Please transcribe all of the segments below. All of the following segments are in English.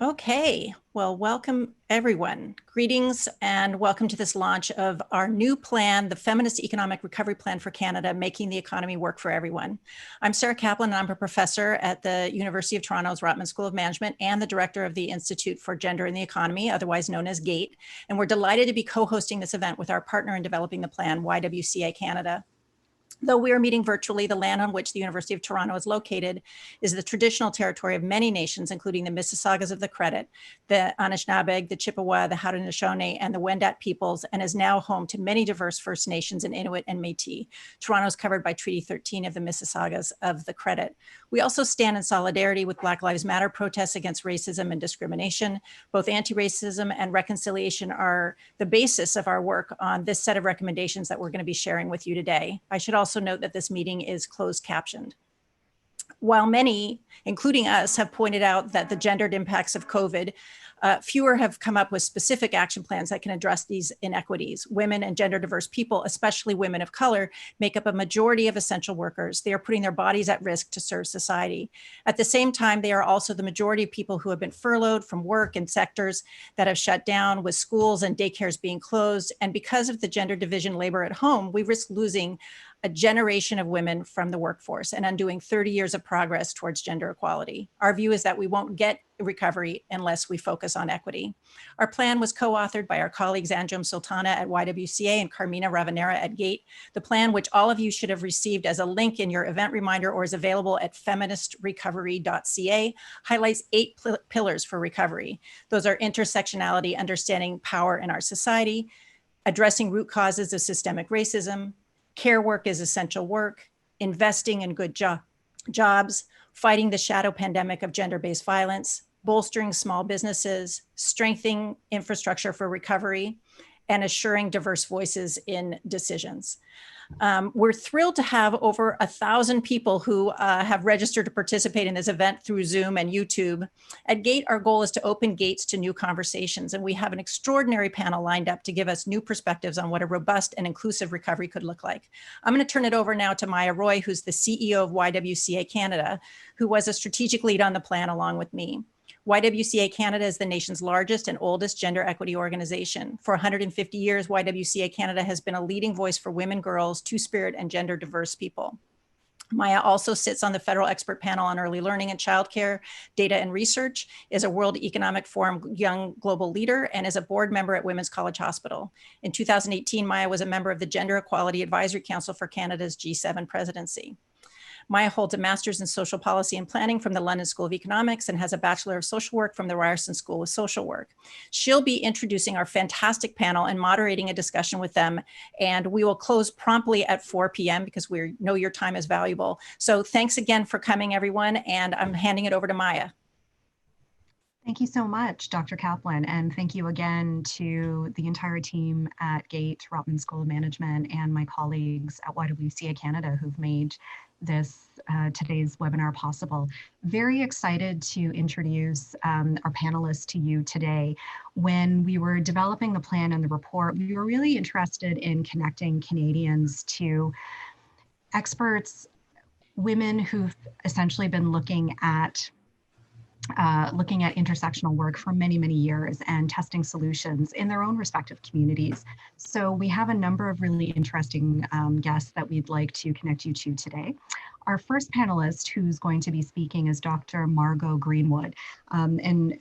Okay, well, welcome everyone. Greetings and welcome to this launch of our new plan, the Feminist Economic Recovery Plan for Canada, Making the Economy Work for Everyone. I'm Sarah Kaplan, and I'm a professor at the University of Toronto's Rotman School of Management and the director of the Institute for Gender and the Economy, otherwise known as GATE. And we're delighted to be co-hosting this event with our partner in developing the plan, Ywca Canada. Though we are meeting virtually, the land on which the University of Toronto is located is the traditional territory of many nations, including the Mississaugas of the Credit, the Anishinaabe, the Chippewa, the Haudenosaunee, and the Wendat peoples, and is now home to many diverse First Nations and Inuit and Métis. Toronto is covered by Treaty 13 of the Mississaugas of the Credit. We also stand in solidarity with Black Lives Matter protests against racism and discrimination. Both anti-racism and reconciliation are the basis of our work on this set of recommendations that we're going to be sharing with you today. I should also note that this meeting is closed captioned. While many, including us, have pointed out that the gendered impacts of COVID, fewer have come up with specific action plans that can address these inequities. Women and gender diverse people, especially women of color, make up a majority of essential workers. They are putting their bodies at risk to serve society. At the same time, they are also the majority of people who have been furloughed from work in sectors that have shut down, with schools and daycares being closed. And because of the gender division labor at home, we risk losing a generation of women from the workforce and undoing 30 years of progress towards gender equality. Our view is that we won't get recovery unless we focus on equity. Our plan was co-authored by our colleagues Anjum Sultana at Ywca and Carmina Ravanera at GATE. The plan, which all of you should have received as a link in your event reminder or is available at feministrecovery.ca, highlights 8 pillars for recovery. Those are intersectionality, understanding power in our society, addressing root causes of systemic racism, care work is essential work, investing in good jobs, fighting the shadow pandemic of gender-based violence, bolstering small businesses, strengthening infrastructure for recovery, and assuring diverse voices in decisions. We're thrilled to have over 1,000 people who have registered to participate in this event through Zoom and YouTube. At GATE, our goal is to open gates to new conversations, and we have an extraordinary panel lined up to give us new perspectives on what a robust and inclusive recovery could look like. I'm going to turn it over now to Maya Roy, who's the CEO of Ywca Canada, who was a strategic lead on the plan along with me. Ywca Canada is the nation's largest and oldest gender equity organization. For 150 years, Ywca Canada has been a leading voice for women, girls, two-spirit, and gender diverse people. Maya also sits on the Federal Expert Panel on Early Learning and Childcare, Data and Research, is a World Economic Forum Young Global Leader, and is a board member at Women's College Hospital. In 2018, Maya was a member of the Gender Equality Advisory Council for Canada's G7 presidency. Maya holds a master's in social policy and planning from the London School of Economics and has a Bachelor of Social Work from the Ryerson School of Social Work. She'll be introducing our fantastic panel and moderating a discussion with them. And we will close promptly at 4 p.m. because we know your time is valuable. So thanks again for coming, everyone. And I'm handing it over to Maya. Thank you so much, Dr. Kaplan, and thank you again to the entire team at GATE, Rotman School of Management, and my colleagues at Ywca Canada who've made this today's webinar possible. Very excited to introduce our panelists to you today. When we were developing the plan and the report, we were really interested in connecting Canadians to experts, women who've essentially been looking at intersectional work for many, many years and testing solutions in their own respective communities. So we have a number of really interesting guests that we'd like to connect you to today. Our first panelist who's going to be speaking is Dr. Margot Greenwood. And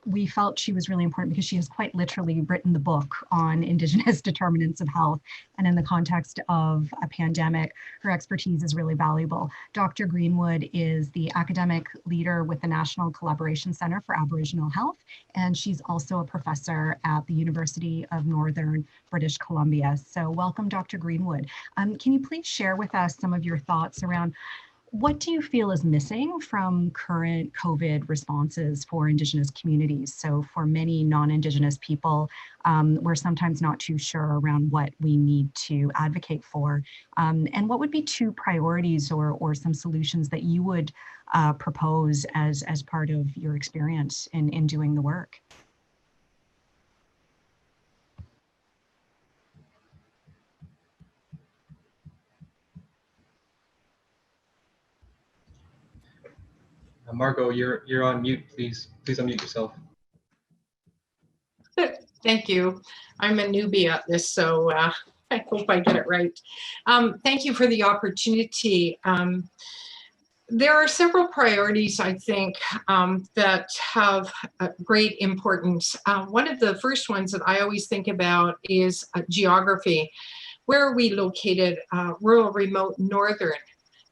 we felt she was really important because she has quite literally written the book on Indigenous determinants of health. And in the context of a pandemic, her expertise is really valuable. Dr. Greenwood is the academic leader with the National Collaboration Center for Aboriginal Health, and she's also a professor at the University of Northern British Columbia. So welcome, Dr. Greenwood. Can you please share with us some of your thoughts around what do you feel is missing from current COVID responses for Indigenous communities? So for many non-Indigenous people, we're sometimes not too sure around what we need to advocate for. And what would be 2 priorities or some solutions that you would propose as part of your experience in doing the work? Margot, you're on mute. Please unmute yourself. Thank you. I'm a newbie at this, so I hope I get it right. Thank you for the opportunity. There are several priorities, I think, that have great importance. One of the first ones that I always think about is geography. Where are we located? Rural, remote, northern,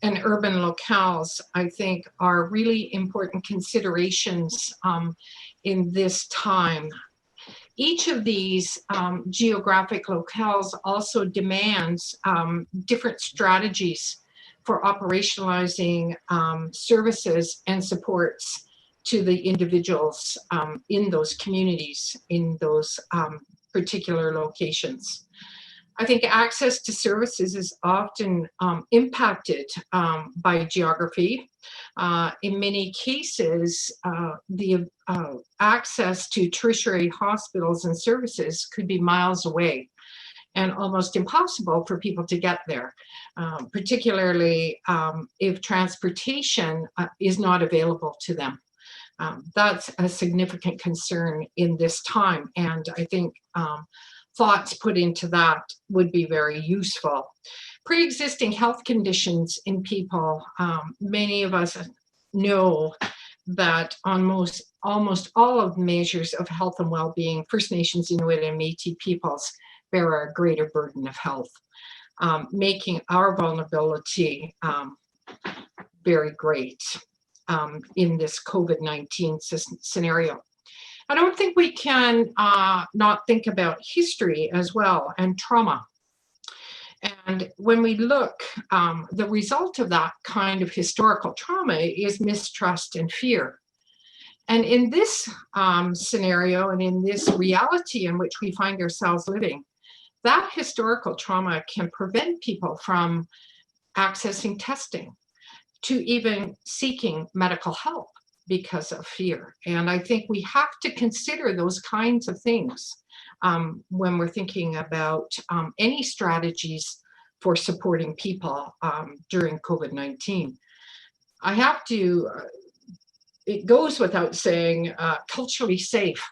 and urban locales, I think, are really important considerations in this time. Each of these geographic locales also demands different strategies for operationalizing services and supports to the individuals in those communities, in those particular locations. I think access to services is often impacted by geography. In many cases, the access to tertiary hospitals and services could be miles away and almost impossible for people to get there, particularly if transportation is not available to them. That's a significant concern in this time, and I think thoughts put into that would be very useful. Pre-existing health conditions in people, many of us know that almost all of the measures of health and well-being, First Nations, Inuit, and Métis peoples bear a greater burden of health, making our vulnerability very great in this COVID-19 scenario. I don't think we can not think about history as well and trauma. And when we look, the result of that kind of historical trauma is mistrust and fear. And in this scenario and in this reality in which we find ourselves living, that historical trauma can prevent people from accessing testing, to even seeking medical help because of fear. And I think we have to consider those kinds of things when we're thinking about any strategies for supporting people during COVID-19. I have to, it goes without saying, culturally safe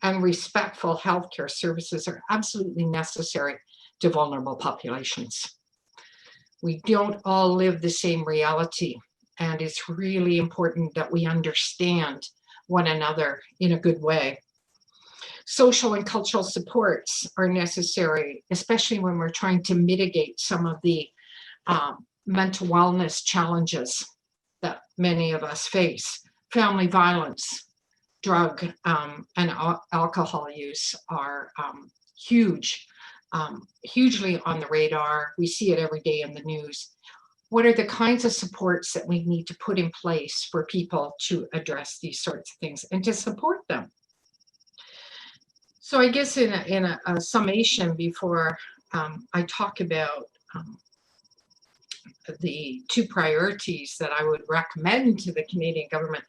and respectful healthcare services are absolutely necessary to vulnerable populations. We don't all live the same reality, and it's really important that we understand one another in a good way. Social and cultural supports are necessary, especially when we're trying to mitigate some of the mental wellness challenges that many of us face. Family violence, drug and alcohol use are hugely on the radar. We see it every day in the news. What are the kinds of supports that we need to put in place for people to address these sorts of things and to support them? So I guess in a summation before I talk about the two priorities that I would recommend to the Canadian government,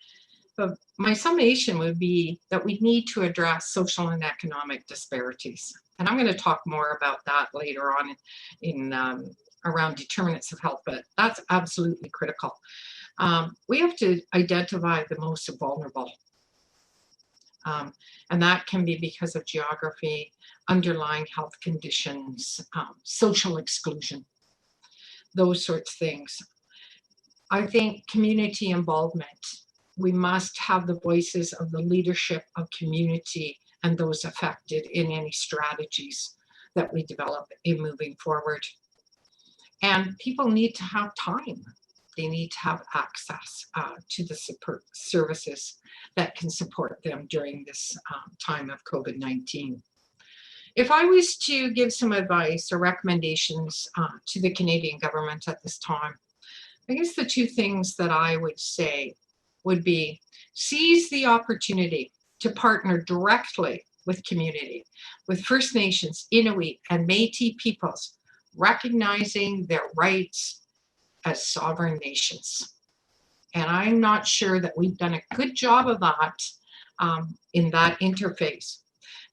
but my summation would be that we need to address social and economic disparities. And I'm going to talk more about that later on in around determinants of health, but that's absolutely critical. We have to identify the most vulnerable. And that can be because of geography, underlying health conditions, social exclusion, those sorts of things. I think community involvement, we must have the voices of the leadership of community and those affected in any strategies that we develop in moving forward. And people need to have time. They need to have access to the support services that can support them during this time of COVID-19. If I was to give some advice or recommendations to the Canadian government at this time, I guess the two things that I would say would be seize the opportunity to partner directly with community, with First Nations, Inuit, and Métis peoples, recognizing their rights as sovereign nations. And I'm not sure that we've done a good job of that in that interface.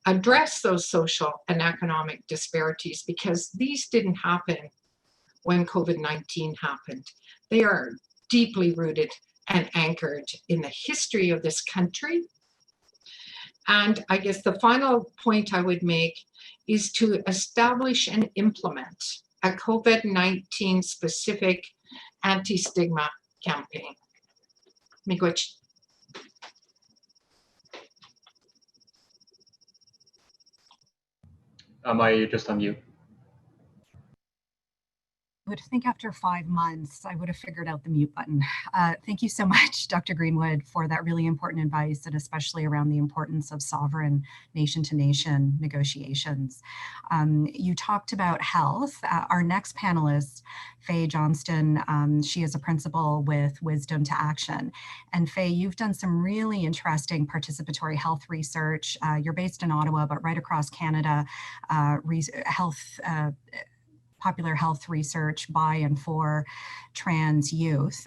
Address those social and economic disparities, because these didn't happen when COVID-19 happened. They are deeply rooted and anchored in the history of this country. And I guess the final point I would make is to establish and implement a COVID-19 specific anti-stigma campaign. Miigwech. Am I just on mute? I would think after 5 months, I would have figured out the mute button. Thank you so much, Dr. Greenwood, for that really important advice, and especially around the importance of sovereign nation-to-nation negotiations. You talked about health. Our next panelist, Faye Johnston, she is a principal with Wisdom to Action. And Faye, you've done some really interesting participatory health research. You're based in Ottawa, but right across Canada, popular health research by and for trans youth.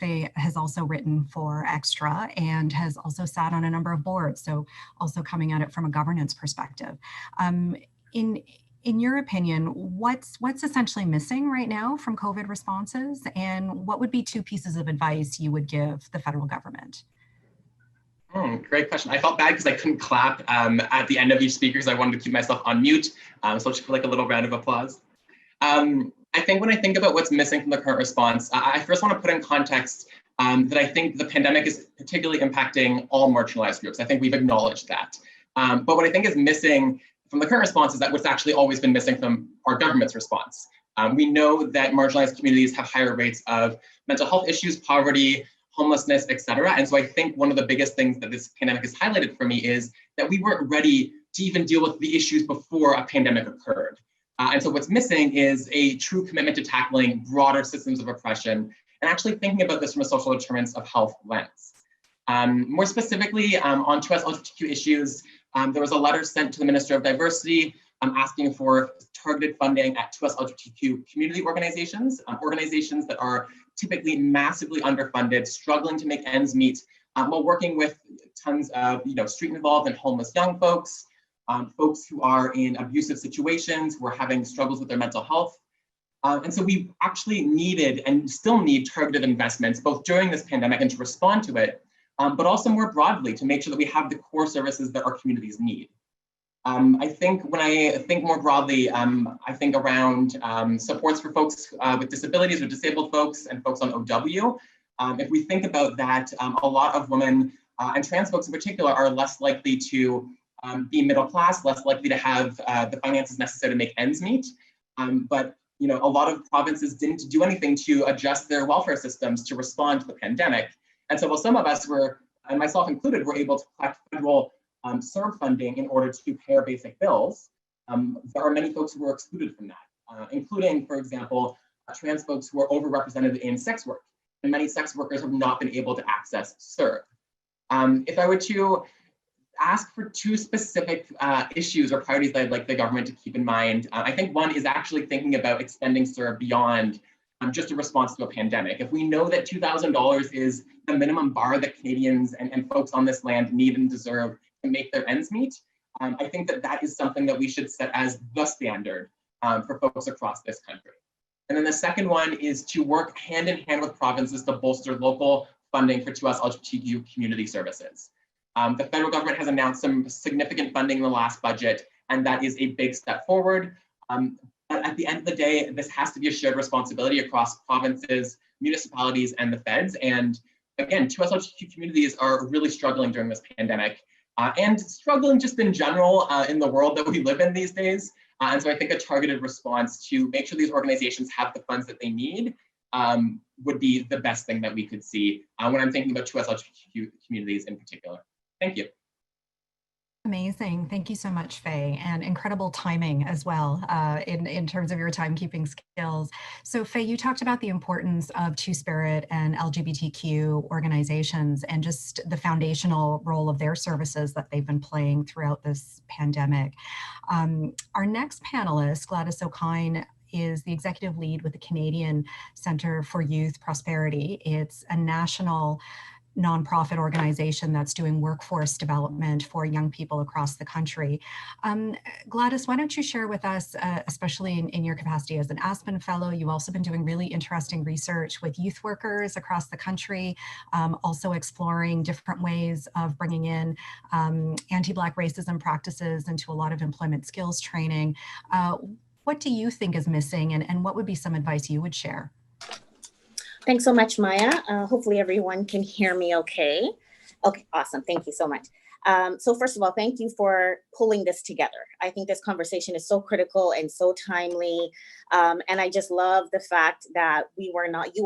Faye has also written for Extra and has also sat on a number of boards, so also coming at it from a governance perspective. In your opinion, what's essentially missing right now from COVID responses, and what would be 2 pieces of advice you would give the federal government? Great question. I felt bad because I couldn't clap at the end of each speaker because I wanted to keep myself on mute. So I'll just put like a little round of applause. I think when I think about what's missing from the current response, I first want to put in context that I think the pandemic is particularly impacting all marginalized groups. I think we've acknowledged that. But what I think is missing from the current response is that what's actually always been missing from our government's response. We know that marginalized communities have higher rates of mental health issues, poverty, homelessness, et cetera. And so I think one of the biggest things that this pandemic has highlighted for me is that we weren't ready to even deal with the issues before a pandemic occurred. And so what's missing is a true commitment to tackling broader systems of oppression and actually thinking about this from a social determinants of health lens. More specifically, on 2S LGBTQ issues, there was a letter sent to the Minister of Diversity asking for targeted funding at 2S LGBTQ community organizations, organizations that are typically massively underfunded, struggling to make ends meet, while working with tons of street involved and homeless young folks, folks who are in abusive situations, who are having struggles with their mental health. And so we actually needed and still need targeted investments, both during this pandemic and to respond to it, but also more broadly to make sure that we have the core services that our communities need. I think when I think more broadly, I think around supports for folks with disabilities or disabled folks and folks on OW. If we think about that, a lot of women and trans folks in particular are less likely to be middle class, less likely to have the finances necessary to make ends meet. But a lot of provinces didn't do anything to adjust their welfare systems to respond to the pandemic. And so while some of us were, and myself included, were able to collect federal CERB funding in order to pay our basic bills, there are many folks who were excluded from that, including, for example, trans folks who are overrepresented in sex work. And many sex workers have not been able to access CERB. If I were to ask for 2 specific issues or priorities that I'd like the government to keep in mind, I think one is actually thinking about extending CERB beyond just a response to a pandemic. If we know that $2,000 is the minimum bar that Canadians and folks on this land need and deserve to make their ends meet, I think that that is something that we should set as the standard for folks across this country. And then the second one is to work hand in hand with provinces to bolster local funding for 2S LGBTQ community services. The federal government has announced some significant funding in the last budget, and that is a big step forward. But at the end of the day, this has to be a shared responsibility across provinces, municipalities, and the feds. And again, 2S LGBTQ communities are really struggling during this pandemic and struggling just in general in the world that we live in these days. And so I think a targeted response to make sure these organizations have the funds that they need would be the best thing that we could see when I'm thinking about 2S LGBTQ communities in particular. Thank you. Amazing. Thank you so much, Faye, and incredible timing as well in terms of your timekeeping skills. So Faye, you talked about the importance of Two-Spirit and LGBTQ organizations and just the foundational role of their services that they've been playing throughout this pandemic. Our next panelist, Gladys O'Kine, is the executive lead with the Canadian Centre for Youth Prosperity. It's a national nonprofit organization that's doing workforce development for young people across the country. Gladys, why don't you share with us, especially in your capacity as an Aspen Fellow, you've also been doing really interesting research with youth workers across the country, also exploring different ways of bringing in anti-Black racism practices into a lot of employment skills training. What do you think is missing, and what would be some advice you would share? Thanks so much, Maya. Hopefully everyone can hear me okay. Okay, awesome. Thank you so much. So first of all, thank you for pulling this together. I think this conversation is so critical and so timely. And I just love the fact that you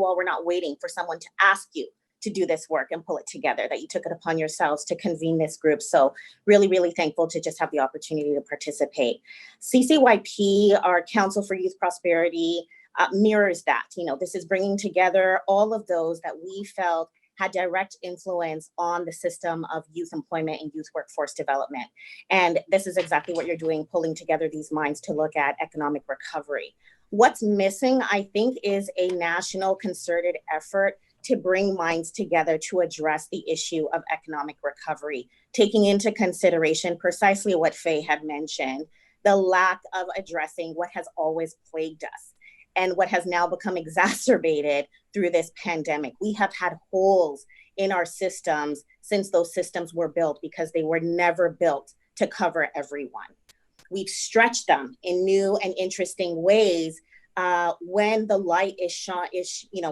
all were not waiting for someone to ask you to do this work and pull it together, that you took it upon yourselves to convene this group. So really, really thankful to just have the opportunity to participate. CCYP, our Council for Youth Prosperity, mirrors that. This is bringing together all of those that we felt had direct influence on the system of youth employment and youth workforce development. And this is exactly what you're doing, pulling together these minds to look at economic recovery. What's missing, I think, is a national concerted effort to bring minds together to address the issue of economic recovery, taking into consideration precisely what Faye had mentioned, the lack of addressing what has always plagued us and what has now become exacerbated through this pandemic. We have had holes in our systems since those systems were built because they were never built to cover everyone. We've stretched them in new and interesting ways when the light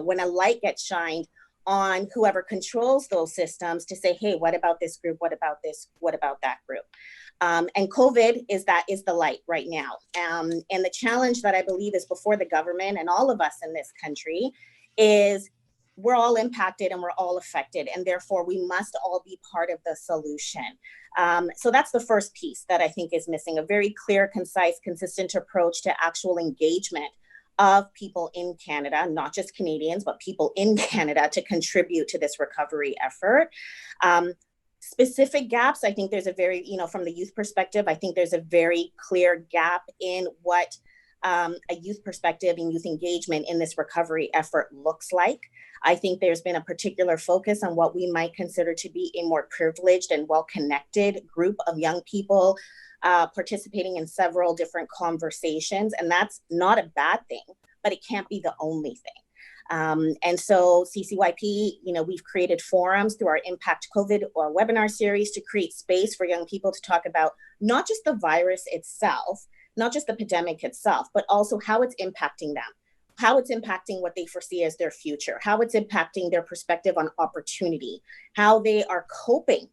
when a light gets shined on whoever controls those systems to say, hey, what about this group? What about this? What about that group? And COVID is the light right now. And the challenge that I believe is before the government and all of us in this country is we're all impacted and we're all affected. And therefore we must all be part of the solution. So that's the first piece that I think is missing, a very clear, concise, consistent approach to actual engagement of people in Canada, not just Canadians, but people in Canada to contribute to this recovery effort. Specific gaps, I think there's a very, from the youth perspective, I think there's a very clear gap in what a youth perspective and youth engagement in this recovery effort looks like. I think there's been a particular focus on what we might consider to be a more privileged and well-connected group of young people participating in several different conversations. And that's not a bad thing, but it can't be the only thing. And so CCYP, we've created forums through our Impact COVID or webinar series to create space for young people to talk about not just the virus itself, not just the pandemic itself, but also how it's impacting them, how it's impacting what they foresee as their future, how it's impacting their perspective on opportunity, how they are coping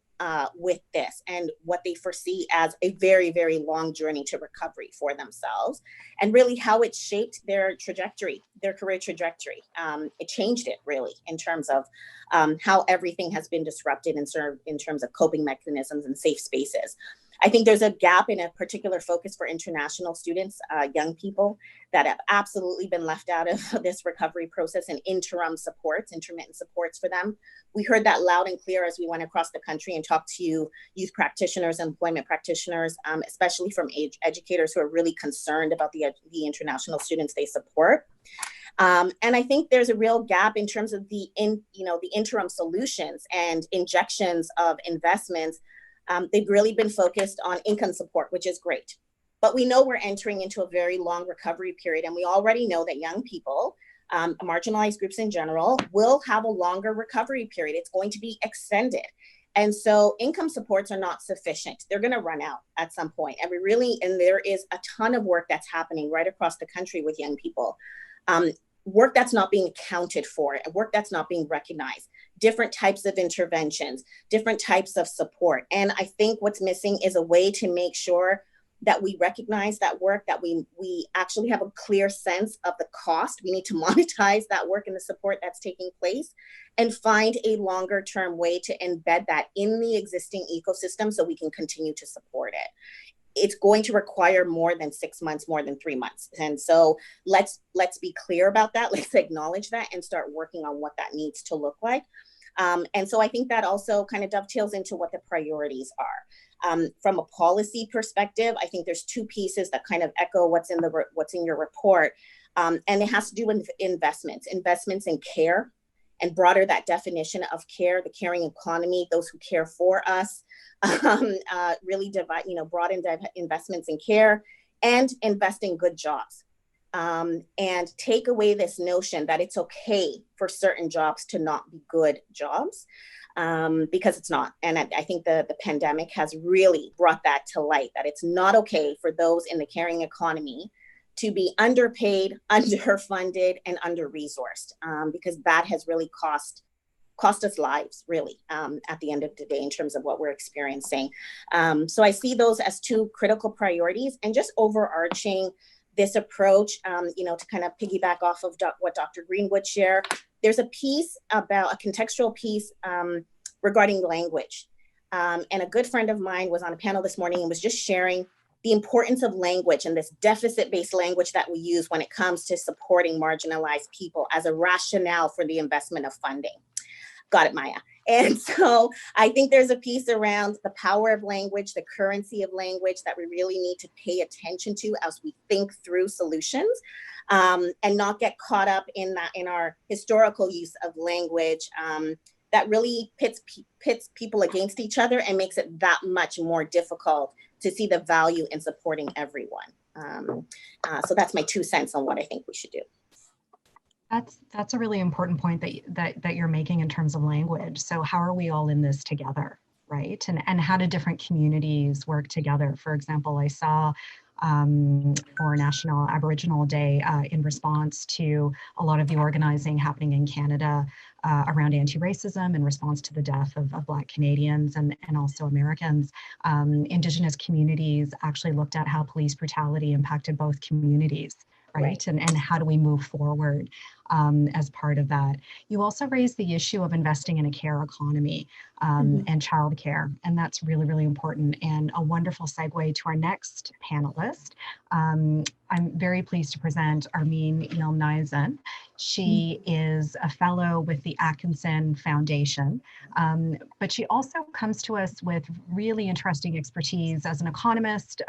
with this and what they foresee as a very, very long journey to recovery for themselves, and really how it shaped their trajectory, their career trajectory. It changed it really in terms of how everything has been disrupted in terms of coping mechanisms and safe spaces. I think there's a gap in a particular focus for international students, young people that have absolutely been left out of this recovery process, and intermittent supports for them. We heard that loud and clear as we went across the country and talked to youth practitioners, employment practitioners, especially from educators who are really concerned about the international students they support. And I think there's a real gap in terms of the interim solutions and injections of investments. They've really been focused on income support, which is great. But we know we're entering into a very long recovery period. And we already know that young people, marginalized groups in general, will have a longer recovery period. It's going to be extended. And so income supports are not sufficient. They're going to run out at some point. And there is a ton of work that's happening right across the country with young people. Work that's not being accounted for, work that's not being recognized, different types of interventions, different types of support. And I think what's missing is a way to make sure that we recognize that work, that we actually have a clear sense of the cost. We need to monetize that work and the support that's taking place, and find a longer term way to embed that in the existing ecosystem so we can continue to support it. It's going to require more than 6 months, more than 3 months. And so let's be clear about that. Let's acknowledge that and start working on what that needs to look like. And so I think that also kind of dovetails into what the priorities are. From a policy perspective, I think there's two pieces that kind of echo what's in your report. And it has to do with investments in care, and broader that definition of care, the caring economy, those who care for us, really divide, broaden investments in care and invest in good jobs. And take away this notion that it's okay for certain jobs to not be good jobs, because it's not. And I think the pandemic has really brought that to light, that it's not okay for those in the caring economy to be underpaid, underfunded, and under-resourced, because that has really cost us lives, really, at the end of the day, in terms of what we're experiencing. So I see those as two critical priorities, and just overarching this approach, to kind of piggyback off of what Dr. Greenwood shared, there's a piece about a contextual piece regarding language. And a good friend of mine was on a panel this morning and was just sharing the importance of language and this deficit-based language that we use when it comes to supporting marginalized people as a rationale for the investment of funding. Got it, Maya. And so I think there's a piece around the power of language, the currency of language, that we really need to pay attention to as we think through solutions, and not get caught up in our historical use of language that really pits people against each other and makes it that much more difficult to see the value in supporting everyone. So that's my 2 cents on what I think we should do. That's a really important point that you're making in terms of language. So how are we all in this together, right? And how do different communities work together? For example, I saw for National Aboriginal Day in response to a lot of the organizing happening in Canada around anti-racism in response to the death of Black Canadians and also Americans. Indigenous communities actually looked at how police brutality impacted both communities. Right. And how do we move forward as part of that? You also raised the issue of investing in a care economy and childcare, and that's really, really important, and a wonderful segue to our next panelist. I'm very pleased to present Armeen Yilmazan. She is a fellow with the Atkinson Foundation, but she also comes to us with really interesting expertise as an economist.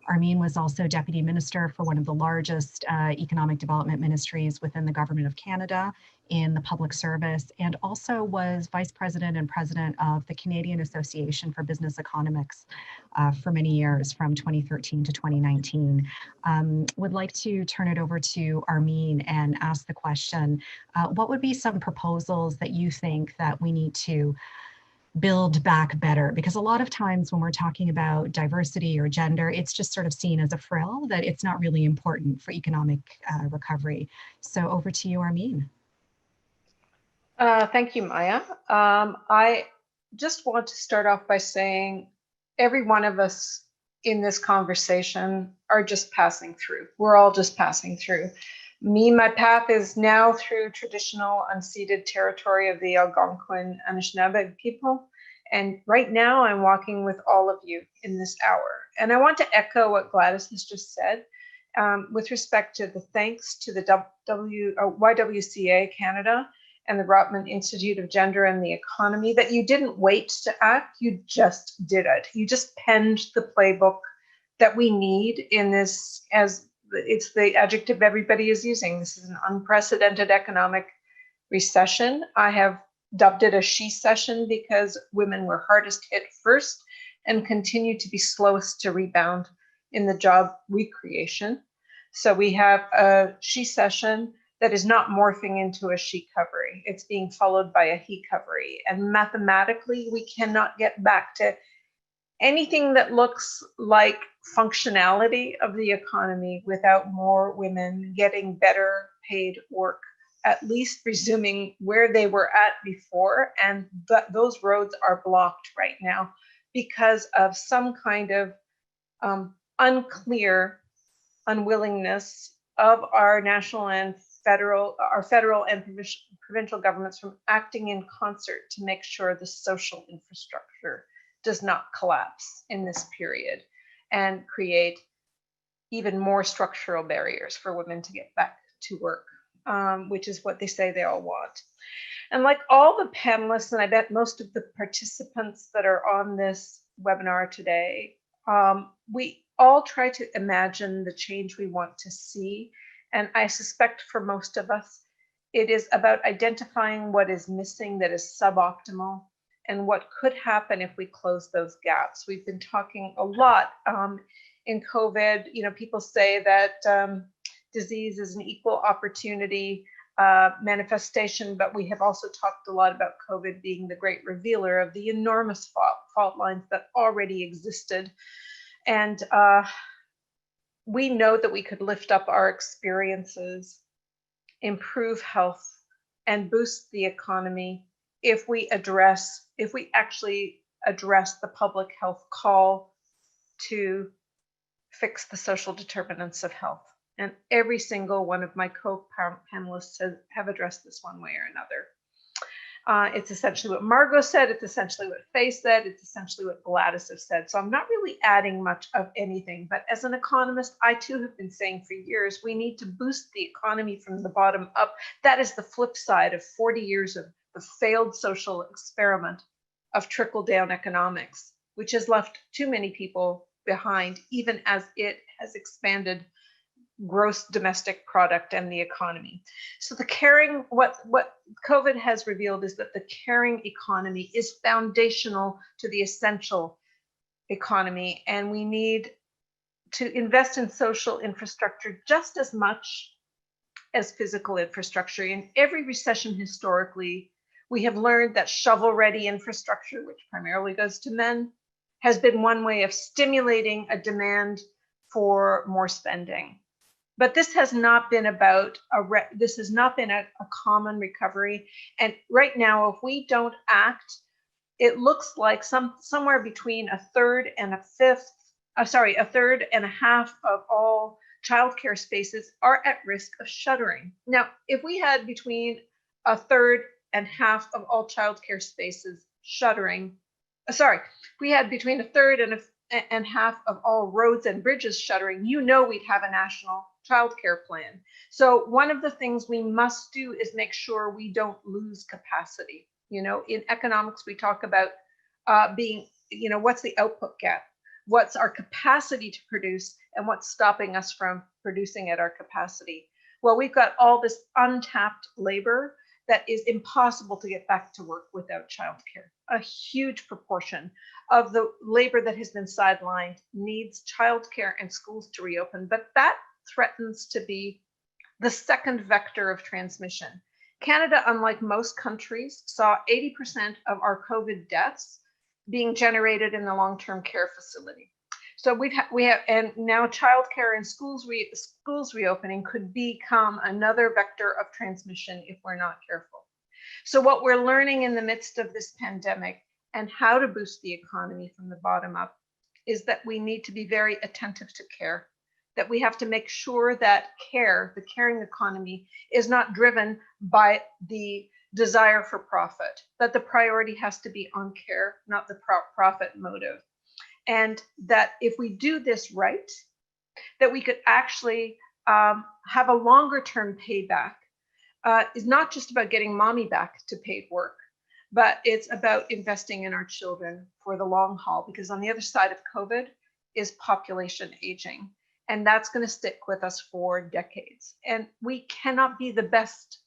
Armeen was also Deputy Minister for one of the largest economic development ministries within the Government of Canada in the public service, and also was Vice President and President of the Canadian Association for Business Economics for many years, from 2013 to 2019. Would like to turn it over to Armeen and ask the question, what would be some proposals that you think that we need to build back better? Because a lot of times when we're talking about diversity or gender, it's just sort of seen as a frill, that it's not really important for economic recovery. So over to you, Armeen. Thank you, Maya. I just want to start off by saying every one of us in this conversation are just passing through. We're all just passing through. My path is now through traditional unceded territory of the Algonquin Anishinaabe people. And right now I'm walking with all of you in this hour. And I want to echo what Gladys has just said with respect to the thanks to the YWCA Canada and the Rotman Institute of Gender and the Economy, that you didn't wait to act, you just did it. You just penned the playbook that we need in this, as it's the adjective everybody is using. This is an unprecedented economic recession. I have dubbed it a she session because women were hardest hit first and continue to be slowest to rebound in the job recreation. So we have a she session that is not morphing into a she recovery. It's being followed by a he recovery. And mathematically, we cannot get back to anything that looks like functionality of the economy without more women getting better paid work, at least resuming where they were at before. And those roads are blocked right now because of some kind of unclear unwillingness of our national and federal and provincial governments from acting in concert to make sure the social infrastructure does not collapse in this period and create even more structural barriers for women to get back to work, which is what they say they all want. And like all the panelists, and I bet most of the participants that are on this webinar today, we all try to imagine the change we want to see. And I suspect for most of us, It is about identifying what is missing that is suboptimal and what could happen if we close those gaps. We've been talking a lot in COVID. You know, people say that disease is an equal opportunity manifestation, but we have also talked a lot about COVID being the great revealer of the enormous fault lines that already existed. And we know that we could lift up our experiences, improve health, and boost the economy if we actually address the public health call to fix the social determinants of health. And every single one of my co-panelists have addressed this one way or another. It's essentially what Margot said, it's essentially what Faye said, it's essentially what Gladys has said. So I'm not really adding much of anything, but as an economist, I too have been saying for years, we need to boost the economy from the bottom up. That is the flip side of 40 years of the failed social experiment of trickle-down economics, which has left too many people behind, even as it has expanded gross domestic product and the economy. So the caring, what COVID has revealed is that the caring economy is foundational to the essential economy, and we need to invest in social infrastructure just as much as physical infrastructure. In every recession historically, we have learned that shovel-ready infrastructure, which primarily goes to men, has been one way of stimulating a demand for more spending. But this has not been about a common recovery. And right now, if we don't act, it looks like somewhere between a third and a half of all childcare spaces are at risk of shuttering. Now, if we had between a third and half of all childcare spaces shuttering, we had between a third and half of all roads and bridges shuttering, you know we'd have a national childcare plan. So one of the things we must do is make sure we don't lose capacity. You know, in economics, we talk about what's the output gap? What's our capacity to produce and what's stopping us from producing at our capacity? Well, we've got all this untapped labor that is impossible to get back to work without childcare. A huge proportion of the labor that has been sidelined needs childcare and schools to reopen, but that threatens to be the second vector of transmission. Canada, unlike most countries, saw 80% of our COVID deaths being generated in the long-term care facility. So we have, and now childcare and schools reopening could become another vector of transmission if we're not careful. So what we're learning in the midst of this pandemic and how to boost the economy from the bottom up is that we need to be very attentive to care, that we have to make sure that care, the caring economy, is not driven by the desire for profit, that the priority has to be on care, not the profit motive. And that if we do this right, that we could actually have a longer term payback. Is not just about getting mommy back to paid work, but it's about investing in our children for the long haul, because on the other side of COVID is population aging. And that's going to stick with us for decades. And we cannot be the best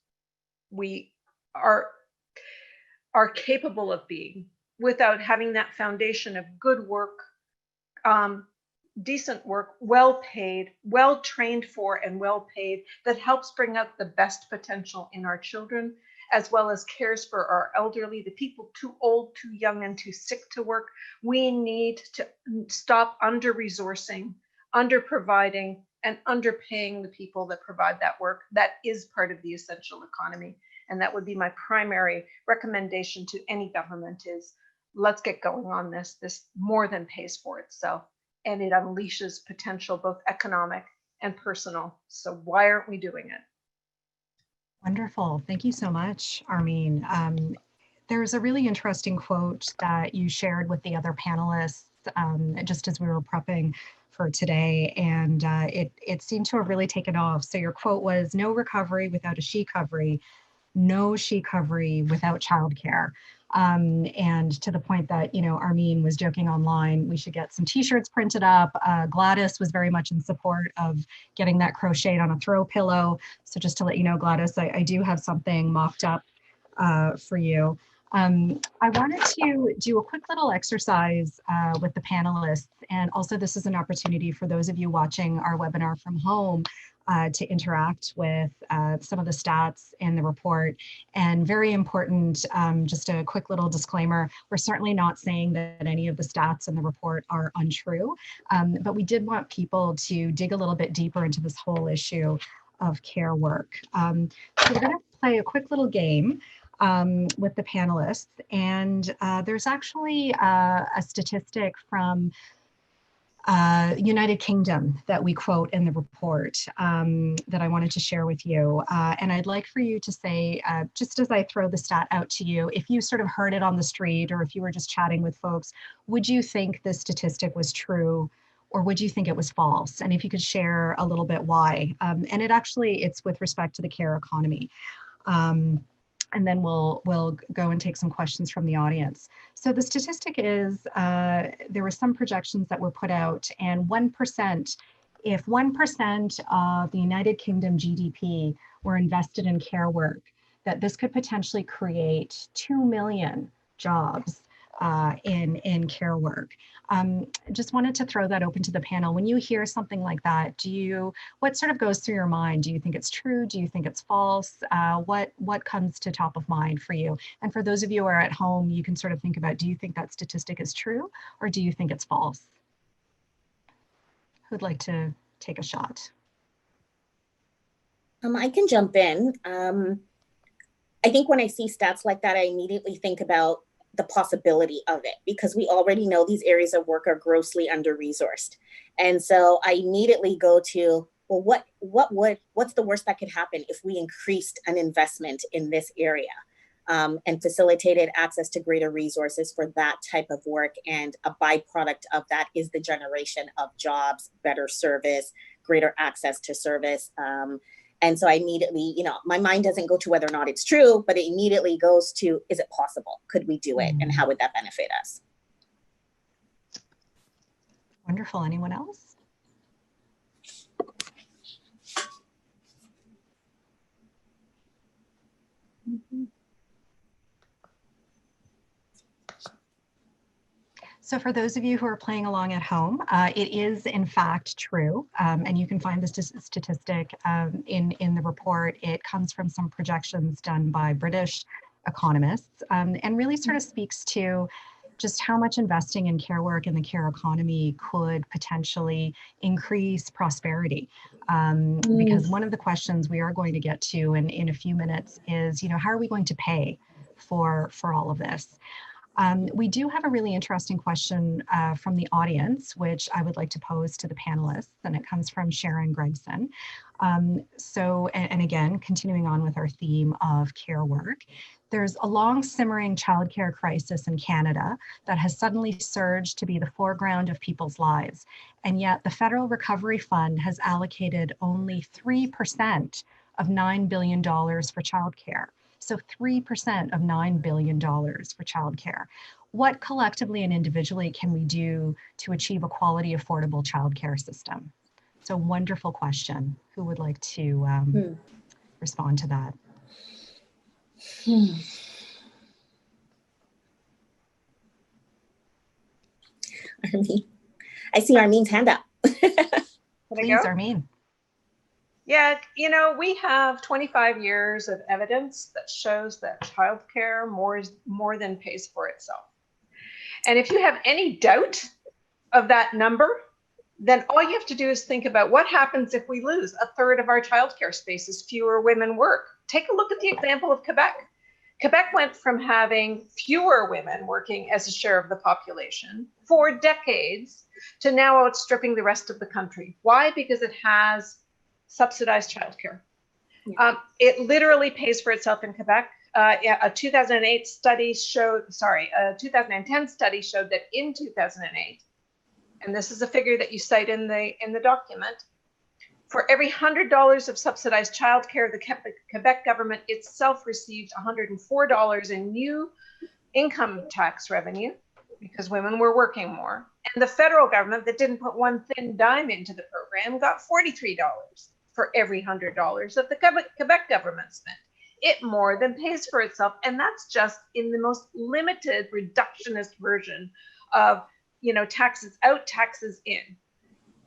we are capable of being without having that foundation of good work, decent work, well paid, well trained for and well paid, that helps bring out the best potential in our children, as well as cares for our elderly, the people too old, too young, and too sick to work. We need to stop under-resourcing, under-providing, and underpaying the people that provide that work. That is part of the essential economy. And that would be my primary recommendation to any government is, let's get going on this. This more than pays for itself, and it unleashes potential, both economic and personal. So why aren't we doing it? Wonderful. Thank you so much, Armine. There's a really interesting quote that you shared with the other panelists just as we were prepping for today, and it seemed to have really taken off. So your quote was, "No recovery without a she-covery, no she-covery without childcare." And to the point that, you know, Armin was joking online, we should get some t-shirts printed up. Gladys was very much in support of getting that crocheted on a throw pillow. So just to let you know, Gladys, I do have something mocked up for you. I wanted to do a quick little exercise with the panelists. And also this is an opportunity for those of you watching our webinar from home to interact with some of the stats in the report. And very important, just a quick little disclaimer, we're certainly not saying that any of the stats in the report are untrue, but we did want people to dig a little bit deeper into this whole issue of care work. So we're gonna play a quick little game with the panelists. And there's actually a statistic from United Kingdom that we quote in the report that I wanted to share with you. And I'd like for you to say, just as I throw the stat out to you, if you sort of heard it on the street or if you were just chatting with folks, would you think this statistic was true or would you think it was false? And if you could share a little bit why. And it's with respect to the care economy. And then we'll go and take some questions from the audience. So the statistic is, there were some projections that were put out, and 1%, if 1% of the United Kingdom GDP were invested in care work, that this could potentially create 2 million jobs in care work. Just wanted to throw that open to the panel. When you hear something like that, what sort of goes through your mind? Do you think it's true? Do you think it's false? What comes to top of mind for you? And for those of you who are at home, you can sort of think about, do you think that statistic is true or do you think it's false? Who'd like to take a shot? I can jump in. I think when I see stats like that, I immediately think about the possibility of it, because we already know these areas of work are grossly under-resourced. And so I immediately go to, well, what's the worst that could happen if we increased an investment in this area and facilitated access to greater resources for that type of work? And a byproduct of that is the generation of jobs, better service, greater access to service. And so I immediately, my mind doesn't go to whether or not it's true, but it immediately goes to, is it possible? Could we do it? And how would that benefit us? Wonderful. Anyone else? So for those of you who are playing along at home, it is in fact true, and you can find this statistic in the report. It comes from some projections done by British economists, and really sort of speaks to just how much investing in care work and the care economy could potentially increase prosperity. Because one of the questions we are going to get to in a few minutes is, how are we going to pay for all of this? We do have a really interesting question from the audience, which I would like to pose to the panelists, and it comes from Sharon Gregson. And again, continuing on with our theme of care work, there's a long simmering childcare crisis in Canada that has suddenly surged to be the foreground of people's lives. And yet the Federal Recovery Fund has allocated only 3% of $9 billion for childcare. So 3% of $9 billion for childcare. What collectively and individually can we do to achieve a quality, affordable childcare system? So wonderful question. Who would like to respond to that? Armin. I see Armin's hand up. Please, Armin. Yeah, we have 25 years of evidence that shows that childcare more than pays for itself. And if you have any doubt of that number, then all you have to do is think about what happens if we lose a third of our childcare spaces, fewer women work. Take a look at the example of Quebec. Quebec went from having fewer women working as a share of the population for decades to now outstripping the rest of the country. Why? Because it has subsidized childcare. Yeah. It literally pays for itself in Quebec. A 2010 study showed that in 2008, and this is a figure that you cite in the document, for every $100 of subsidized childcare, the Quebec government itself received $104 in new income tax revenue because women were working more. And the federal government that didn't put one thin dime into the program got $43 for every $100 that the Quebec government spent. It more than pays for itself. And that's just in the most limited reductionist version of, you know, taxes out, taxes in.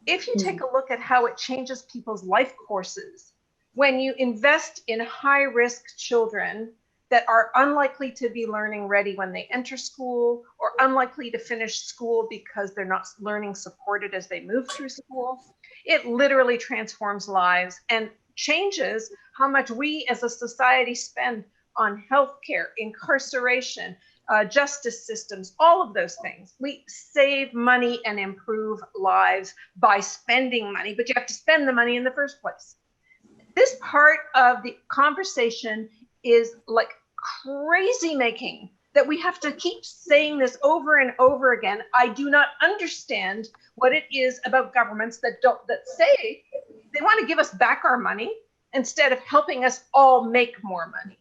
If you take a look at how it changes people's life courses, when you invest in high risk children that are unlikely to be learning ready when they enter school, or unlikely to finish school because they're not learning supported as they move through school, it literally transforms lives and changes how much we as a society spend on healthcare, incarceration, justice systems, all of those things. We save money and improve lives by spending money, but you have to spend the money in the first place. This part of the conversation is like crazy making, that we have to keep saying this over and over again. I do not understand what it is about governments that say they want to give us back our money instead of helping us all make more money.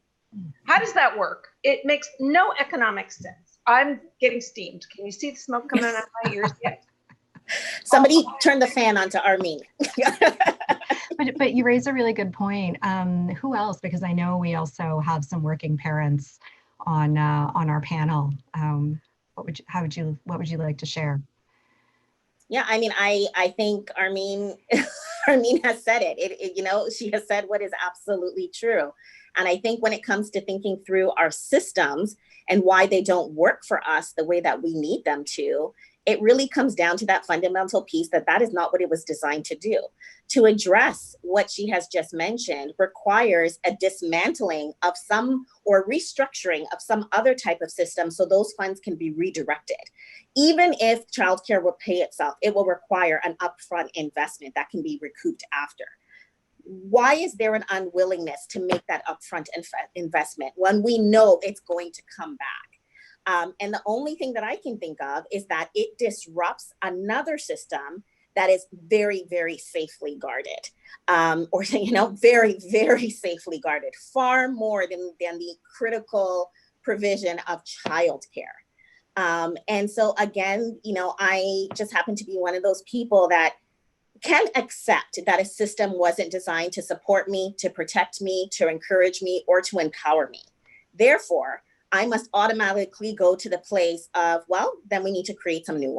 How does that work? It makes no economic sense. I'm getting steamed. Can you see the smoke coming out of my ears yet? Somebody turn the fan on to Armin. But you raise a really good point. Who else? Because I know we also have some working parents on our panel. What would you like to share? Yeah, I mean, I think Armin has said it. You know, she has said what is absolutely true. And I think when it comes to thinking through our systems and why they don't work for us the way that we need them to, it really comes down to that fundamental piece that is not what it was designed to do. To address what she has just mentioned requires a dismantling of some or restructuring of some other type of system so those funds can be redirected. Even if childcare will pay itself, it will require an upfront investment that can be recouped after. Why is there an unwillingness to make that upfront investment when we know it's going to come back? And the only thing that I can think of is that it disrupts another system that is very, very safely guarded, or, you know, very, very safely guarded, far more than the critical provision of childcare. And so again, you know, I just happen to be one of those people that can accept that a system wasn't designed to support me, to protect me, to encourage me, or to empower me. Therefore, I must automatically go to the place of, well, then we need to create some new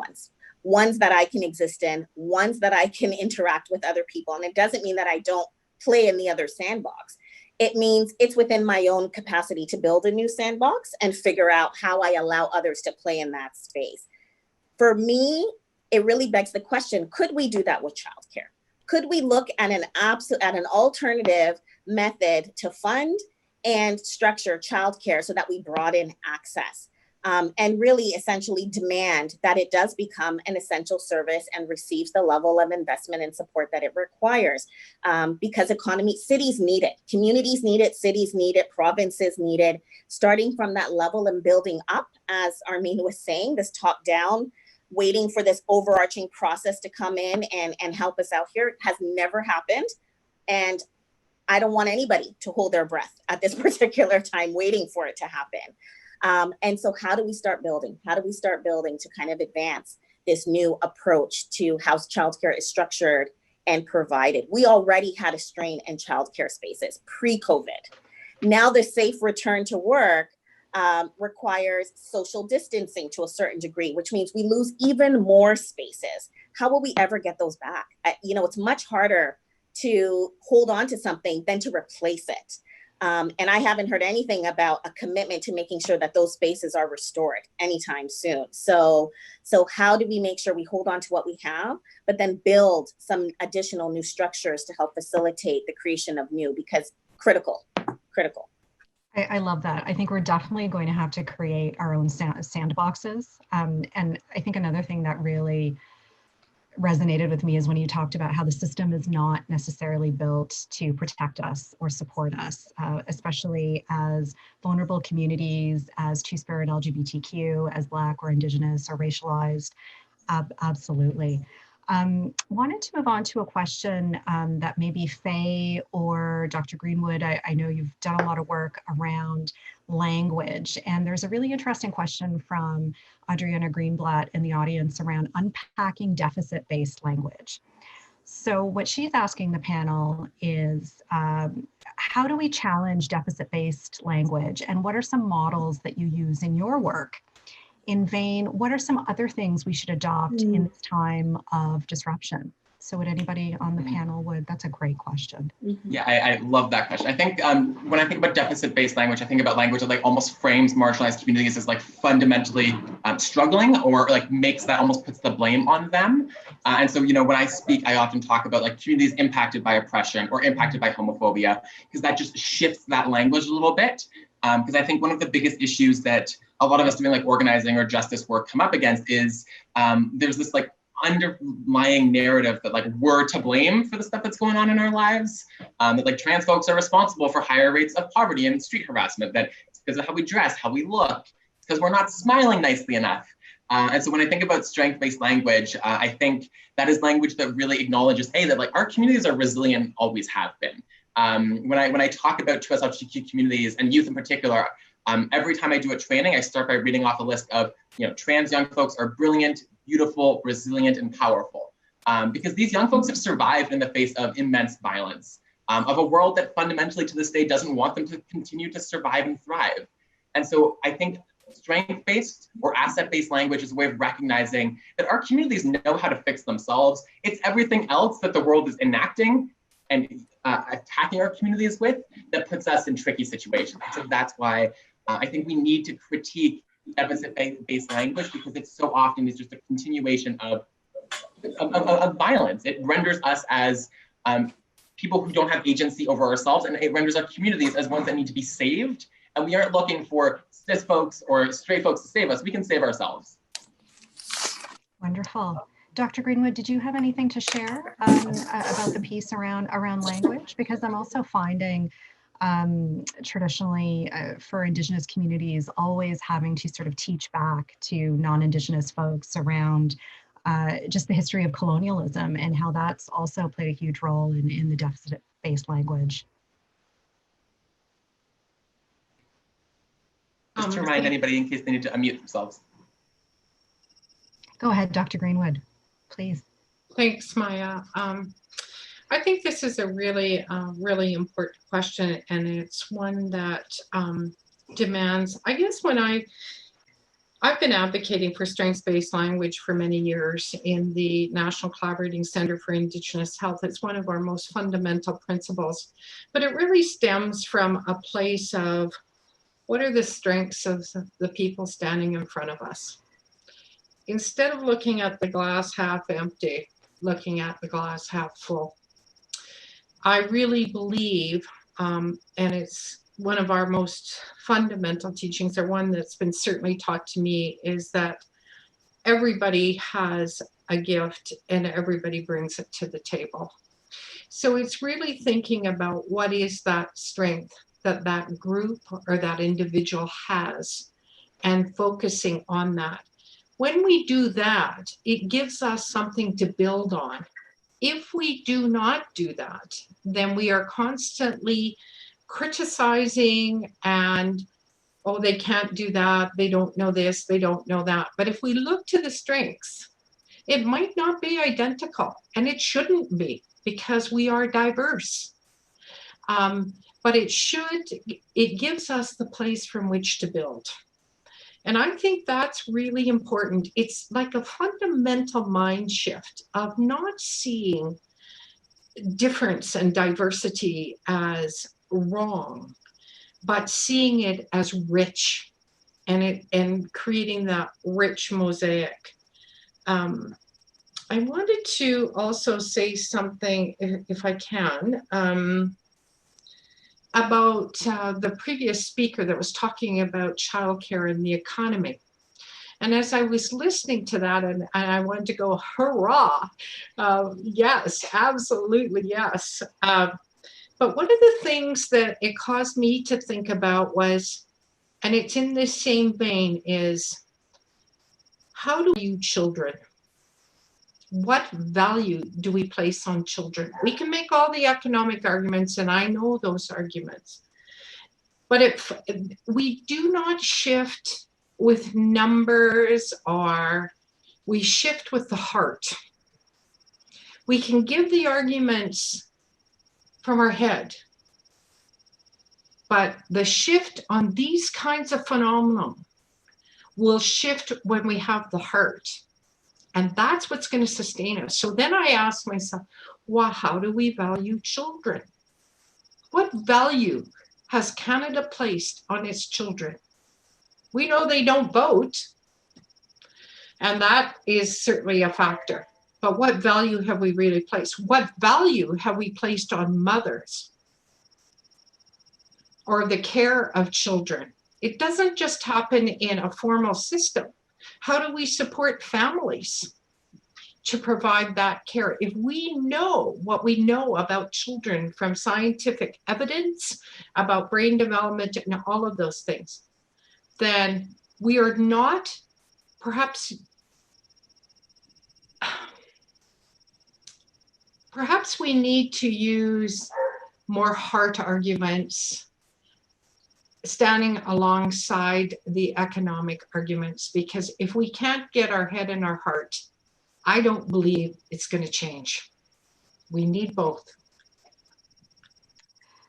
ones that I can exist in, ones that I can interact with other people. And it doesn't mean that I don't play in the other sandbox. It means it's within my own capacity to build a new sandbox and figure out how I allow others to play in that space. For me, it really begs the question, could we do that with childcare? Could we look at an alternative method to fund and structure childcare so that we broaden access and really essentially demand that it does become an essential service and receives the level of investment and support that it requires, because cities need it, communities need it, cities need it, provinces need it, starting from that level and building up, as Armin was saying, this top down, waiting for this overarching process to come in and help us out here has never happened. And I don't want anybody to hold their breath at this particular time waiting for it to happen. And so how do we start building? How do we start building to kind of advance this new approach to how childcare is structured and provided? We already had a strain in childcare spaces pre-COVID. Now the safe return to work requires social distancing to a certain degree, which means we lose even more spaces. How will we ever get those back? You know, it's much harder to hold on to something than to replace it. And I haven't heard anything about a commitment to making sure that those spaces are restored anytime soon. So how do we make sure we hold on to what we have, but then build some additional new structures to help facilitate the creation of new, because critical. I love that. I think we're definitely going to have to create our own sandboxes. And I think another thing that really resonated with me is when you talked about how the system is not necessarily built to protect us or support us, especially as vulnerable communities, as Two-Spirit LGBTQ, as Black or Indigenous or racialized. Absolutely. Wanted to move on to a question that maybe Faye or Dr. Greenwood, I know you've done a lot of work around language, and there's a really interesting question from Adriana Greenblatt in the audience around unpacking deficit-based language. So what she's asking the panel is, how do we challenge deficit-based language, and what are some models that you use in your work? In vain, what are some other things we should adopt in this time of disruption? So would anybody on the panel that's a great question. Yeah, I love that question. I think when I think about deficit-based language, I think about language that like almost frames marginalized communities as like fundamentally struggling, or like makes that, almost puts the blame on them. And so, you know, when I speak, I often talk about like communities impacted by oppression or impacted by homophobia, because that just shifts that language a little bit. Because I think one of the biggest issues that a lot of us doing like organizing or justice work come up against is there's this like underlying narrative that like we're to blame for the stuff that's going on in our lives, that like trans folks are responsible for higher rates of poverty and street harassment, that it's because of how we dress, how we look, because we're not smiling nicely enough. And so when I think about strength-based language, I think that is language that really acknowledges, hey, that like our communities are resilient, always have been. When I talk about 2S LGBTQ communities and youth in particular, every time I do a training, I start by reading off a list of, you know, trans young folks are brilliant, beautiful, resilient, and powerful. Because these young folks have survived in the face of immense violence, of a world that fundamentally to this day doesn't want them to continue to survive and thrive. And so I think strength-based or asset-based language is a way of recognizing that our communities know how to fix themselves. It's everything else that the world is enacting and attacking our communities with that puts us in tricky situations. So that's why I think we need to critique deficit-based language, because it's so often is just a continuation of violence. It renders us as people who don't have agency over ourselves, and it renders our communities as ones that need to be saved. And we aren't looking for cis folks or straight folks to save us. We can save ourselves. Wonderful. Dr. Greenwood, did you have anything to share about the piece around language? Because I'm also finding traditionally for Indigenous communities always having to sort of teach back to non-Indigenous folks around just the history of colonialism and how that's also played a huge role in the deficit-based language. Just to remind anybody in case they need to unmute themselves. Go ahead, Dr. Greenwood, please. Thanks, Maya. I think this is a really, really important question, and it's one that demands, I guess when I've been advocating for strengths-based language for many years in the National Collaborating Center for Indigenous Health. It's one of our most fundamental principles, but it really stems from a place of what are the strengths of the people standing in front of us? Instead of looking at the glass half empty, looking at the glass half full. I really believe, and it's one of our most fundamental teachings, or one that's been certainly taught to me, is that everybody has a gift and everybody brings it to the table. So it's really thinking about what is that strength that that group or that individual has and focusing on that. When we do that, it gives us something to build on. If we do not do that, then we are constantly criticizing and, oh, they can't do that, they don't know this, they don't know that. But if we look to the strengths, it might not be identical, and it shouldn't be, because we are diverse. But it gives us the place from which to build. And I think that's really important. It's like a fundamental mind shift of not seeing difference and diversity as wrong, but seeing it as rich and creating that rich mosaic. I wanted to also say something, if I can, about the previous speaker that was talking about childcare and the economy. And as I was listening to that, and I wanted to go, hurrah, yes, absolutely, yes. But one of the things that it caused me to think about was, and it's in this same vein, is how do you children? what value do we place on children? We can make all the economic arguments, and I know those arguments. But if we do not shift with numbers, or we shift with the heart, we can give the arguments from our head. But the shift on these kinds of phenomena will shift when we have the heart. And that's what's going to sustain us. So then I ask myself, well, how do we value children? What value has Canada placed on its children? We know they don't vote, and that is certainly a factor. But what value have we really placed? What value have we placed on mothers or the care of children? It doesn't just happen in a formal system. How do we support families to provide that care? If we know what we know about children from scientific evidence, about brain development and all of those things, then we are not perhaps we need to use more heart arguments standing alongside the economic arguments, because if we can't get our head and our heart, I don't believe it's going to change. We need both.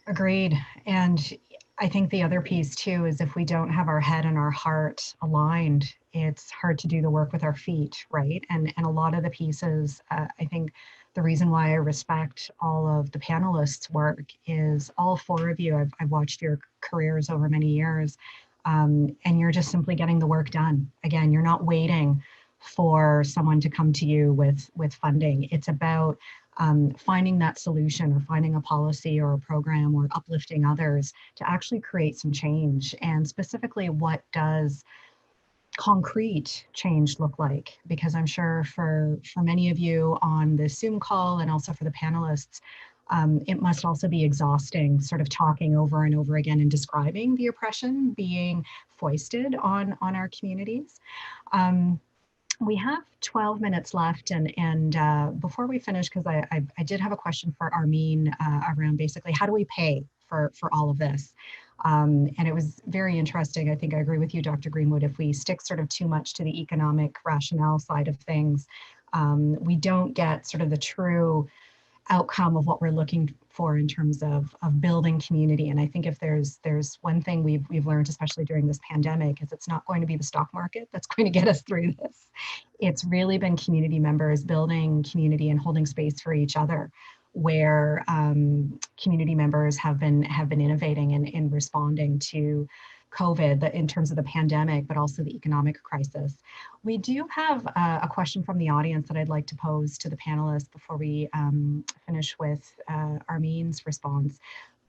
Agreed. And I think the other piece too is if we don't have our head and our heart aligned, it's hard to do the work with our feet, right? And a lot of the pieces, I think the reason why I respect all of the panelists' work is all four of you, I've watched your careers over many years, and you're just simply getting the work done. Again, you're not waiting for someone to come to you with funding. It's about finding that solution or finding a policy or a program or uplifting others to actually create some change. And specifically, what does concrete change look like? Because I'm sure for many of you on the Zoom call and also for the panelists, it must also be exhausting sort of talking over and over again and describing the oppression being foisted on our communities. We have 12 minutes left, and before we finish, because I did have a question for Armin around basically how do we pay for all of this? And it was very interesting. I think I agree with you, Dr. Greenwood. If we stick sort of too much to the economic rationale side of things, we don't get sort of the true outcome of what we're looking for in terms of building community. And I think if there's one thing we've learned, especially during this pandemic, is it's not going to be the stock market that's going to get us through this. It's really been community members building community and holding space for each other, where community members have been innovating and in responding to COVID in terms of the pandemic, but also the economic crisis. We do have a question from the audience that I'd like to pose to the panelists before we finish with Armin's response.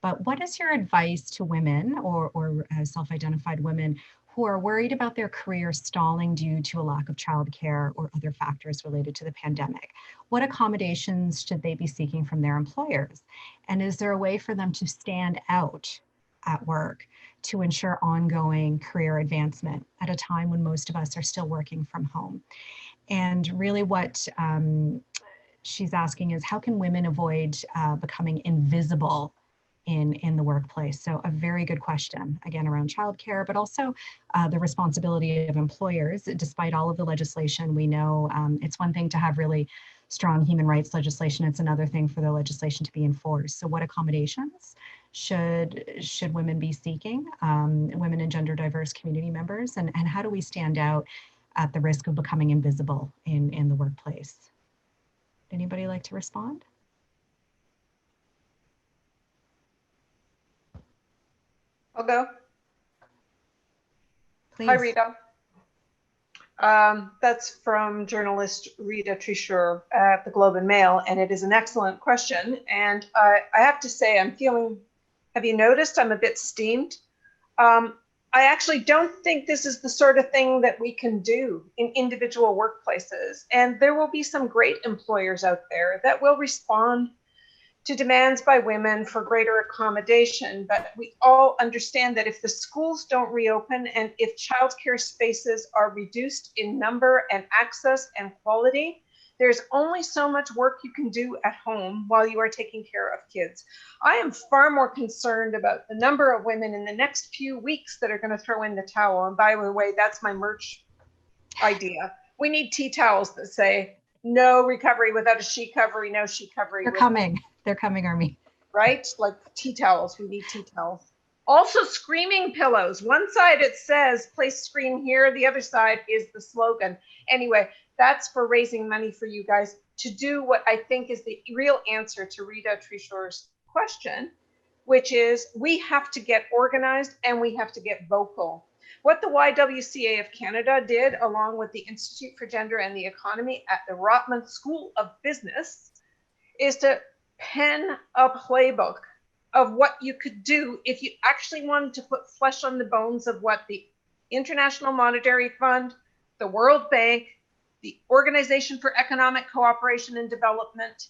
But what is your advice to women or self-identified women who are worried about their career stalling due to a lack of childcare or other factors related to the pandemic? What accommodations should they be seeking from their employers? And is there a way for them to stand out at work to ensure ongoing career advancement at a time when most of us are still working from home? And really what she's asking is, how can women avoid becoming invisible in the workplace? So a very good question, again, around childcare, but also the responsibility of employers. Despite all of the legislation, we know it's one thing to have really strong human rights legislation. It's another thing for the legislation to be enforced. So what accommodations should women be seeking, women and gender diverse community members, and how do we stand out at the risk of becoming invisible in the workplace? Anybody like to respond? I'll go. Please. Hi, Rita. That's from journalist Rita Trichur at the Globe and Mail, and it is an excellent question. And I have to say, I'm feeling, have you noticed I'm a bit steamed? I actually don't think this is the sort of thing that we can do in individual workplaces. And there will be some great employers out there that will respond to demands by women for greater accommodation. But we all understand that if the schools don't reopen and if childcare spaces are reduced in number and access and quality, There's only so much work you can do at home while you are taking care of kids. I am far more concerned about the number of women in the next few weeks that are going to throw in the towel. And by the way, that's my merch idea. We need tea towels that say, no recovery without a sheet recovery, no sheet recovery. They're coming, Army. Right? Like tea towels, we need tea towels. Also screaming pillows. One side it says, place scream here. The other side is the slogan. Anyway, that's for raising money for you guys to do what I think is the real answer to Rita Treshore's question, which is we have to get organized and we have to get vocal. What the YWCA of Canada did, along with the Institute for Gender and the Economy at the Rotman School of Business, is to pen a playbook of what you could do if you actually wanted to put flesh on the bones of what the International Monetary Fund, the World Bank, the Organization for Economic Cooperation and Development,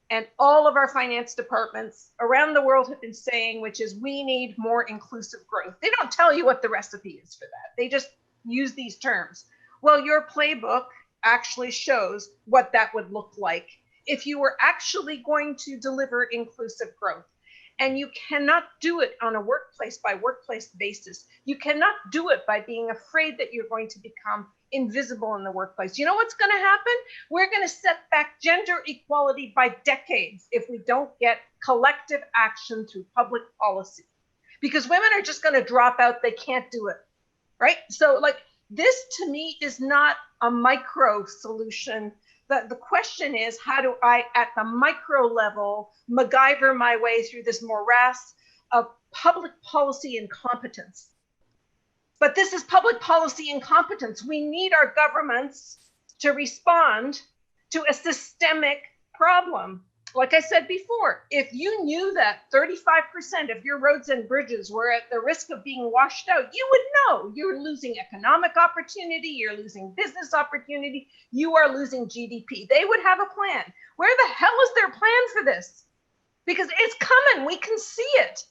and all of our finance departments around the world have been saying, which is we need more inclusive growth. They don't tell you what the recipe is for that. They just use these terms. Well, your playbook actually shows what that would look like if you were actually going to deliver inclusive growth. And you cannot do it on a workplace by workplace basis. You cannot do it by being afraid that you're going to become invisible in the workplace. You know what's going to happen? We're going to set back gender equality by decades if we don't get collective action through public policy. Because women are just going to drop out. They can't do it, right? So like this to me is not a micro solution. The question is, how do I, at the micro level, MacGyver my way through this morass of public policy incompetence? But this is public policy incompetence. We need our governments to respond to a systemic problem. Like I said before, if you knew that 35% of your roads and bridges were at the risk of being washed out, you would know you're losing economic opportunity, you're losing business opportunity, you are losing GDP. They would have a plan. Where the hell is their plan for this? Because it's coming, we can see it.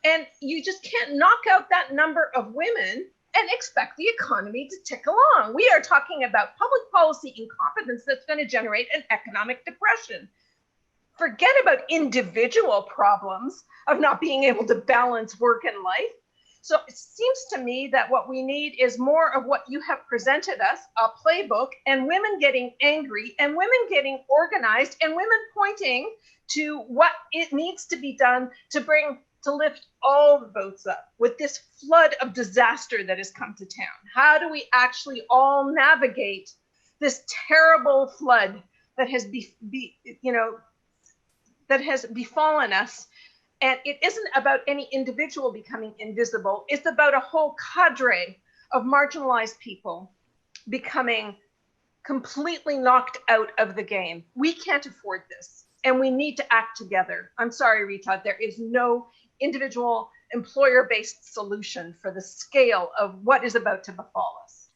And you just can't knock out that number of women and expect the economy to tick along. We are talking about public policy incompetence that's going to generate an economic depression. Forget about individual problems of not being able to balance work and life. So it seems to me that what we need is more of what you have presented us, a playbook, and women getting angry and women getting organized and women pointing to what it needs to be done to lift all the boats up with this flood of disaster that has come to town. How do we actually all navigate this terrible flood that has that has befallen us? And it isn't about any individual becoming invisible. It's about a whole cadre of marginalized people becoming completely knocked out of the game. We can't afford this, and we need to act together. I'm sorry, Rita, there is no individual employer-based solution for the scale of what is about to befall us.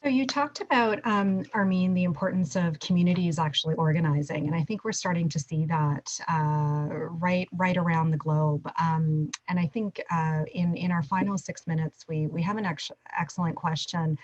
So you talked about, Armin, the importance of communities actually organizing, and I think we're starting to see that right around the globe. And I think in our final 6 minutes, we have an excellent question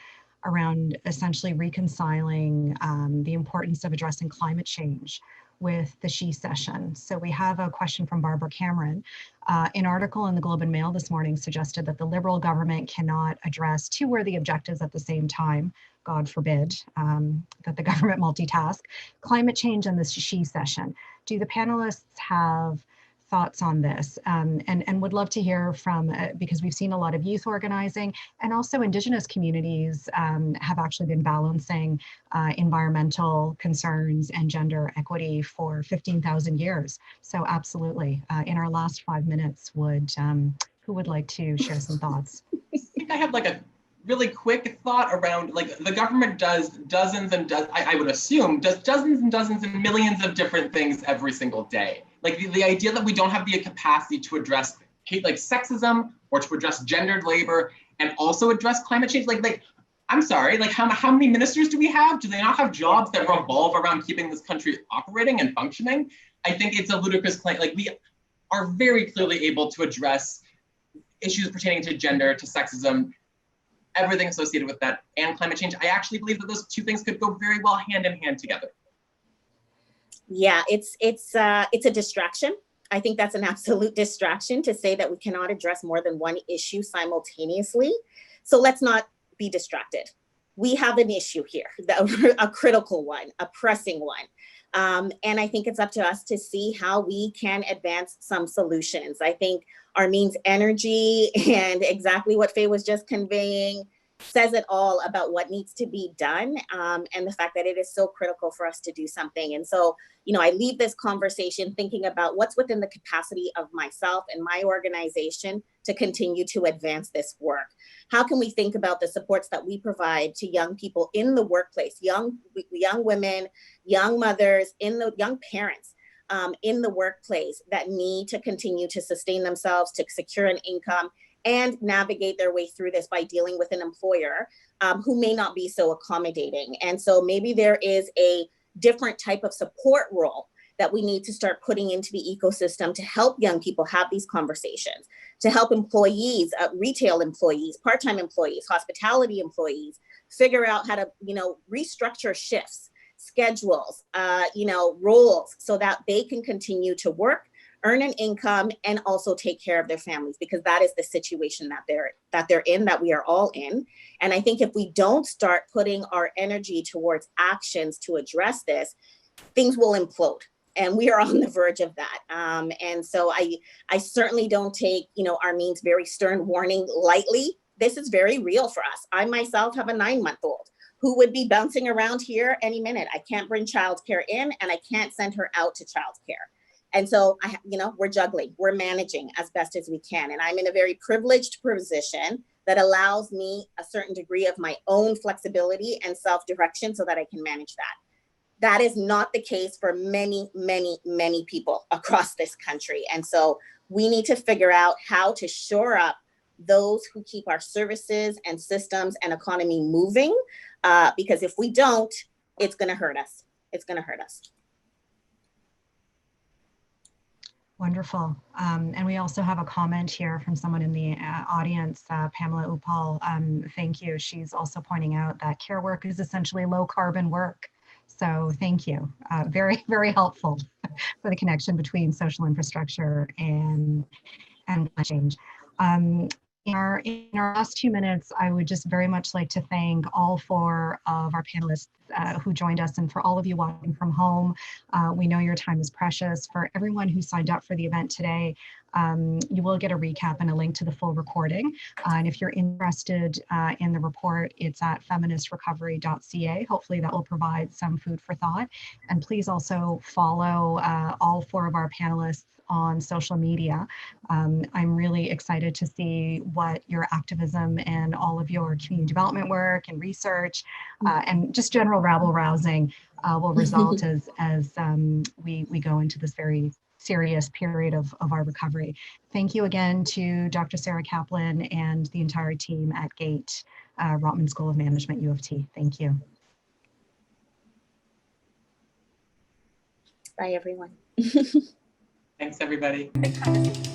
around essentially reconciling the importance of addressing climate change with the She session. So we have a question from Barbara Cameron. An article in the Globe and Mail this morning suggested that the Liberal government cannot address two worthy objectives at the same time. God forbid that the government multitask, climate change and the She session. Do the panelists have thoughts on this? And would love to hear from, because we've seen a lot of youth organizing, and also Indigenous communities have actually been balancing environmental concerns and gender equity for 15,000 years. So absolutely, in our last 5 minutes, who would like to share some thoughts? I think I have like a really quick thought around, like, the government does dozens and I would assume does dozens and dozens and millions of different things every single day. Like the idea that we don't have the capacity to address like sexism or to address gendered labor and also address climate change. Like I'm sorry, like how many ministers do we have? Do they not have jobs that revolve around keeping this country operating and functioning? I think it's a ludicrous claim. Like we are very clearly able to address issues pertaining to gender, to sexism, everything associated with that, and climate change. I actually believe that those two things could go very well hand in hand together. Yeah, it's a distraction. I think that's an absolute distraction to say that we cannot address more than one issue simultaneously. So let's not be distracted. We have an issue here, a critical one, a pressing one. And I think it's up to us to see how we can advance some solutions. I think Armin's energy and exactly what Faye was just conveying says it all about what needs to be done, and the fact that it is so critical for us to do something. And so, I leave this conversation thinking about what's within the capacity of myself and my organization to continue to advance this work. How can we think about the supports that we provide to young people in the workplace, young women, young mothers, young parents in the workplace that need to continue to sustain themselves, to secure an income, and navigate their way through this by dealing with an employer who may not be so accommodating. And so maybe there is a different type of support role that we need to start putting into the ecosystem to help young people have these conversations, to help employees, retail employees, part-time employees, hospitality employees, figure out how to, restructure shifts, schedules, roles, so that they can continue to work, earn an income, and also take care of their families, because that is the situation that they're in, that we are all in. And I think if we don't start putting our energy towards actions to address this, things will implode. And we are on the verge of that. And so I certainly don't take, Armin's very stern warning lightly. This is very real for us. I myself have a 9-month-old who would be bouncing around here any minute. I can't bring childcare in, and I can't send her out to childcare. And so, we're juggling, we're managing as best as we can. And I'm in a very privileged position that allows me a certain degree of my own flexibility and self-direction so that I can manage that. That is not the case for many, many, many people across this country. And so we need to figure out how to shore up those who keep our services and systems and economy moving, because if we don't, it's going to hurt us. It's going to hurt us. Wonderful. And we also have a comment here from someone in the audience, Pamela Upal. Thank you. She's also pointing out that care work is essentially low carbon work. So thank you. Very, very helpful for the connection between social infrastructure and climate change. In our last 2 minutes, I would just very much like to thank all 4 of our panelists who joined us, and for all of you watching from home. We know your time is precious. For everyone who signed up for the event today, you will get a recap and a link to the full recording. And if you're interested in the report, it's at feministrecovery.ca. Hopefully that will provide some food for thought. And please also follow all 4 of our panelists on social media. I'm really excited to see what your activism and all of your community development work and research and just general rabble-rousing will result as we go into this very serious period of our recovery. Thank you again to Dr. Sarah Kaplan and the entire team at GATE, Rotman School of Management, U of T. Thank you. Bye, everyone. Thanks, everybody. Big conversation.